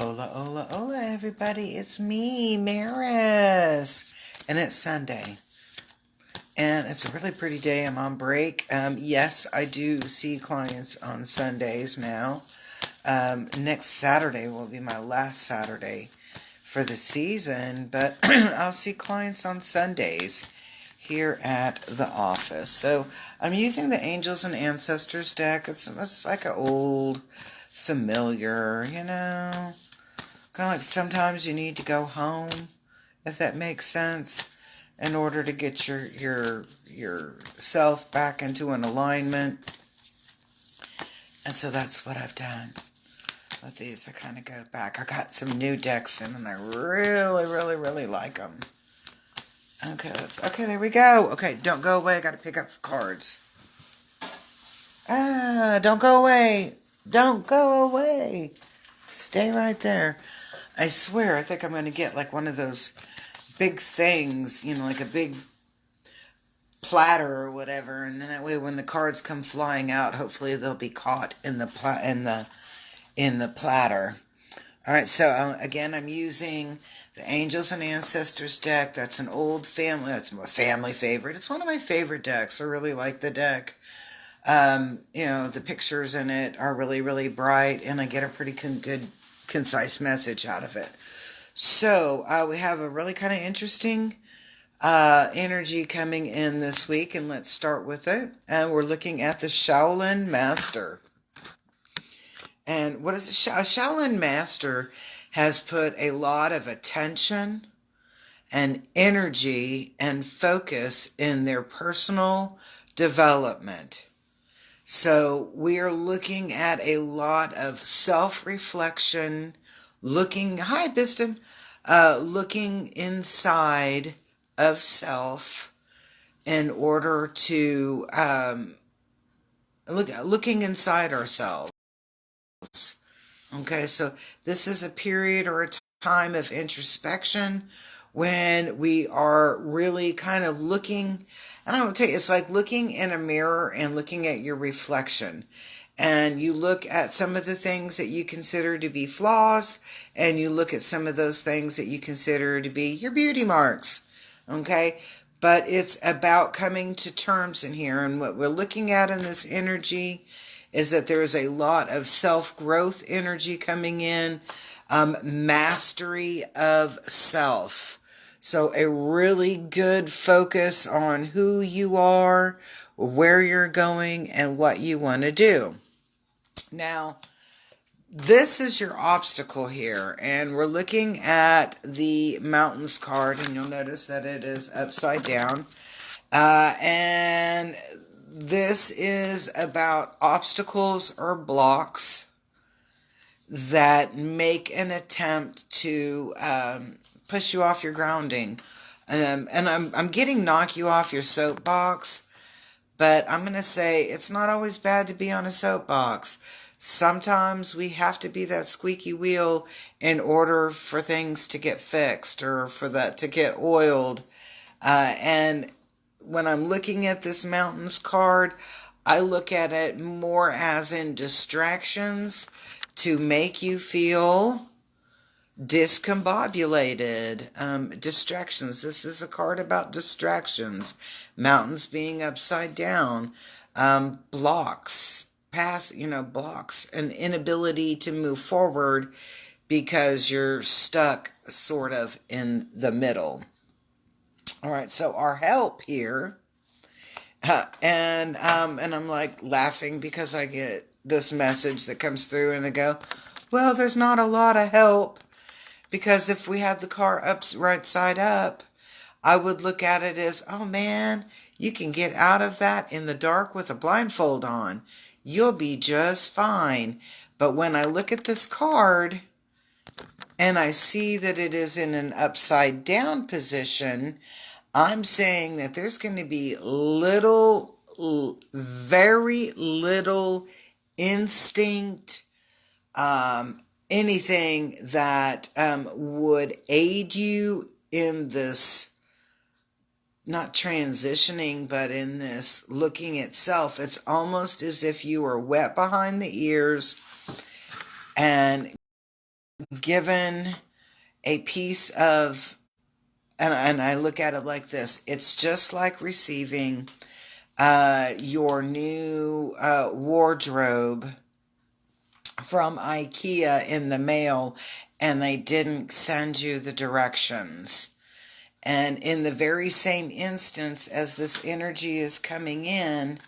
Hola, hola, hola, everybody. It's me, Maris. And it's Sunday. And it's a really pretty day. I'm on break. Yes, I do see clients on Sundays now. Next Saturday will be my last Saturday for the season, but I'll see clients on Sundays here at the office. So I'm using the Angels and Ancestors deck. It's like an old familiar, kind of like sometimes you need to go home, if that makes sense, in order to get your self back into an alignment. And so that's what I've done with these. I kind of go back. I got some new decks in, and I really, really, really like them. Okay, there we go. Okay, don't go away. I got to pick up cards. Don't go away. Don't go away. Stay right there. I swear, I think I'm going to get like one of those big things, like a big platter or whatever, and then that way when the cards come flying out, hopefully they'll be caught in the platter. All right, so again, I'm using the Angels and Ancestors deck. That's an old family. That's a family favorite. It's one of my favorite decks. I really like the deck. The pictures in it are really, really bright, and I get a pretty good, concise message out of it. So we have a really kind of interesting energy coming in this week, and let's start with it. And we're looking at the Shaolin Master. And what is it? A Shaolin Master has put a lot of attention and energy and focus in their personal development. So we are looking at a lot of self-reflection, looking inside of self in order to looking inside ourselves. Okay, so this is a period or a time of introspection when we are really kind of looking. And I will tell you, it's like looking in a mirror and looking at your reflection. And you look at some of the things that you consider to be flaws, and you look at some of those things that you consider to be your beauty marks. Okay? But it's about coming to terms in here. And what we're looking at in this energy is that there is a lot of self-growth energy coming in, mastery of self. So a really good focus on who you are, where you're going, and what you want to do. Now, this is your obstacle here, and we're looking at the Mountains card, and you'll notice that it is upside down. And this is about obstacles or blocks that make an attempt to push you off your grounding. And I'm getting knock you off your soapbox, but I'm going to say it's not always bad to be on a soapbox. Sometimes we have to be that squeaky wheel in order for things to get fixed or for that to get oiled. And when I'm looking at this Mountains card, I look at it more as in distractions to make you feel discombobulated. Distractions. This is a card about distractions. Mountains being upside down. Blocks. Blocks. An inability to move forward because you're stuck sort of in the middle. All right, so our help here, and I'm like laughing because I get this message that comes through and I go, well, there's not a lot of help, because if we had the car right side up, I would look at it as, oh man, you can get out of that in the dark with a blindfold on. You'll be just fine. But when I look at this card and I see that it is in an upside down position, I'm saying that there's going to be very little instinct, anything that would aid you in this, not transitioning, but in this looking at self. It's almost as if you are wet behind the ears and given a piece of, and I look at it like this, it's just like receiving your new wardrobe from IKEA in the mail, and they didn't send you the directions. And in the very same instance as this energy is coming in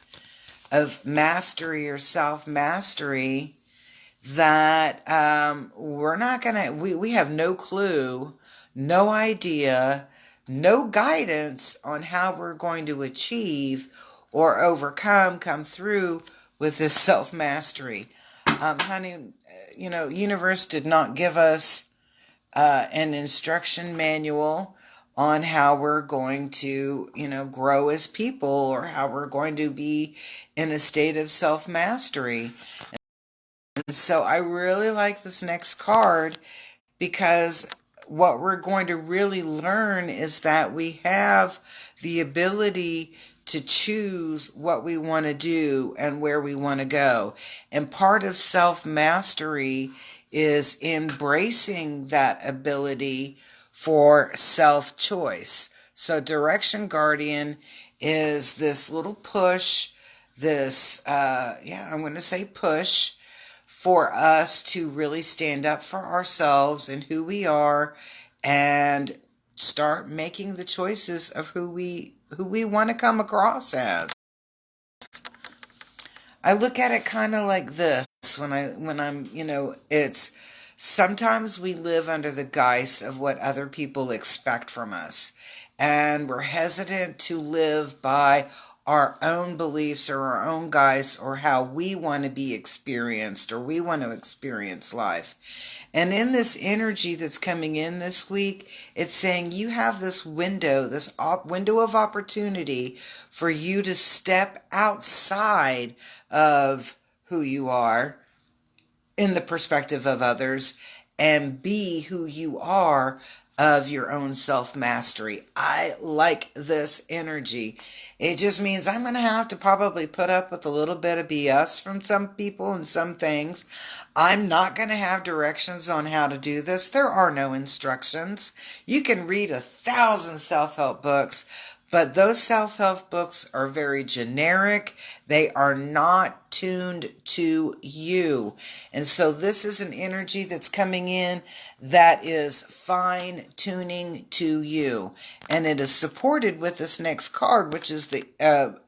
of mastery or self-mastery, that we're not going to, we have no clue, no idea, no guidance on how we're going to achieve or overcome, come through with this self-mastery. Honey, universe did not give us an instruction manual on how we're going to, grow as people, or how we're going to be in a state of self-mastery. And so I really like this next card, because what we're going to really learn is that we have the ability to choose what we want to do and where we want to go. And part of self-mastery is embracing that ability for self-choice. So Direction Guardian is this little push, this, I'm going to say push, for us to really stand up for ourselves and who we are, and start making the choices of who we want to come across as. I look at it kind of like this when I'm, it's sometimes we live under the guise of what other people expect from us, and we're hesitant to live by our own beliefs or our own guise, or how we want to be experienced, or we want to experience life. And in this energy that's coming in this week, it's saying you have this window, this window of opportunity for you to step outside of who you are in the perspective of others, and be who you are of your own self-mastery. I like this energy. It just means I'm going to have to probably put up with a little bit of BS from some people and some things. I'm not going to have directions on how to do this. There are no instructions. You can read 1,000 self-help books, but those self-help books are very generic. They are not tuned to you. And so this is an energy that's coming in that is fine-tuning to you. And it is supported with this next card, which is the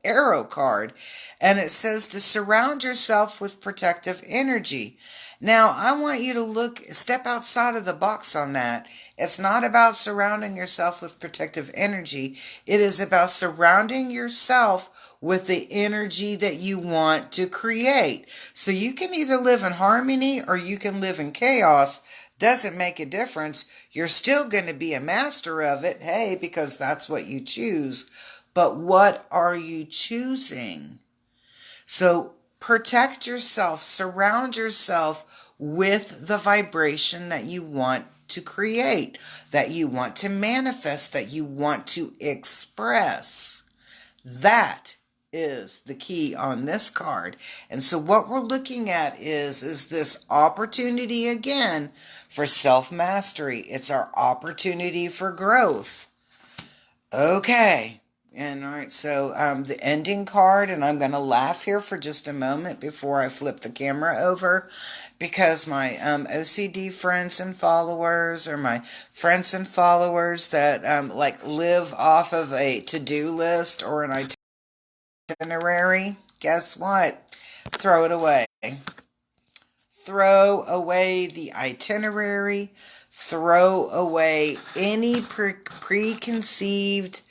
arrow card. And it says to surround yourself with protective energy. Now, I want you to step outside of the box on that. It's not about surrounding yourself with protective energy. It is about surrounding yourself with the energy that you want to create. So you can either live in harmony or you can live in chaos. Doesn't make a difference. You're still going to be a master of it, hey, because that's what you choose. But what are you choosing? So protect yourself, surround yourself with the vibration that you want to create, that you want to manifest, that you want to express. That is the key on this card. And so what we're looking at is this opportunity again for self-mastery. It's our opportunity for growth. Okay. And all right, so the ending card, and I'm going to laugh here for just a moment before I flip the camera over, because my OCD friends and followers, or my friends and followers that live off of a to-do list or an itinerary, guess what? Throw it away. Throw away the itinerary. Throw away any preconceived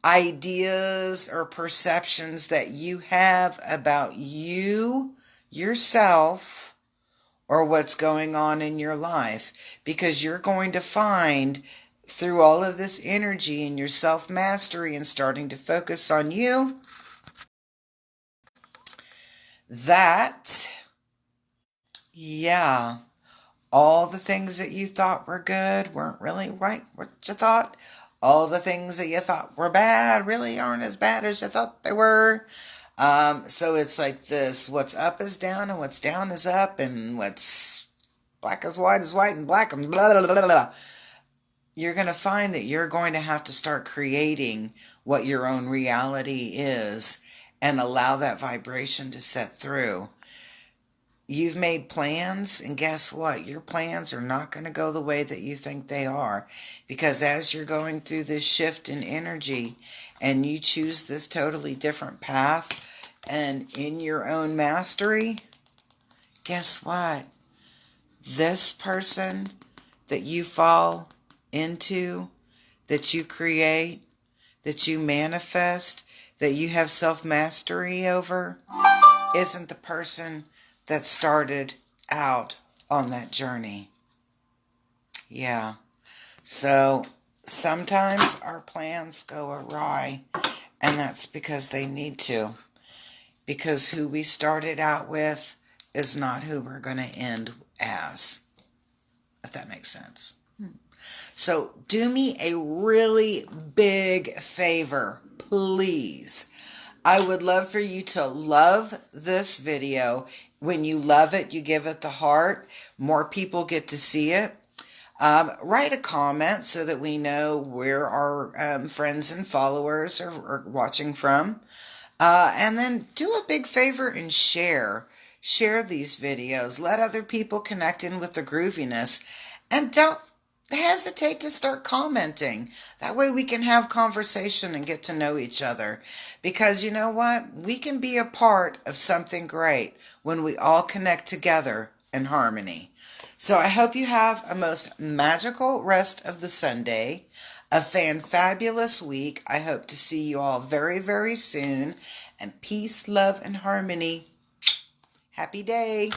ideas or perceptions that you have about you, yourself, or what's going on in your life. Because you're going to find through all of this energy and your self-mastery and starting to focus on you, that, all the things that you thought were good weren't really right what you thought. All the things that you thought were bad really aren't as bad as you thought they were. So it's like this, what's up is down and what's down is up, and what's black is white, and black and blah, blah, blah, blah, blah. You're going to find that you're going to have to start creating what your own reality is and allow that vibration to set through. You've made plans, and guess what? Your plans are not going to go the way that you think they are, because as you're going through this shift in energy and you choose this totally different path and in your own mastery, guess what? This person that you fall into, that you create, that you manifest, that you have self-mastery over, isn't the person that started out on that journey. Yeah. So sometimes our plans go awry, and that's because they need to. Because who we started out with is not who we're going to end as. If that makes sense. So do me a really big favor, please. I would love for you to love this video. When you love it, you give it the heart. More people get to see it. Write a comment so that we know where our friends and followers are watching from. And then do a big favor and share. Share these videos. Let other people connect in with the grooviness. And don't hesitate to start commenting. That way we can have conversation and get to know each other. Because you know what? We can be a part of something great when we all connect together in harmony. So I hope you have a most magical rest of the Sunday, a fan-fabulous week. I hope to see you all very, very soon. And peace, love, and harmony. Happy day.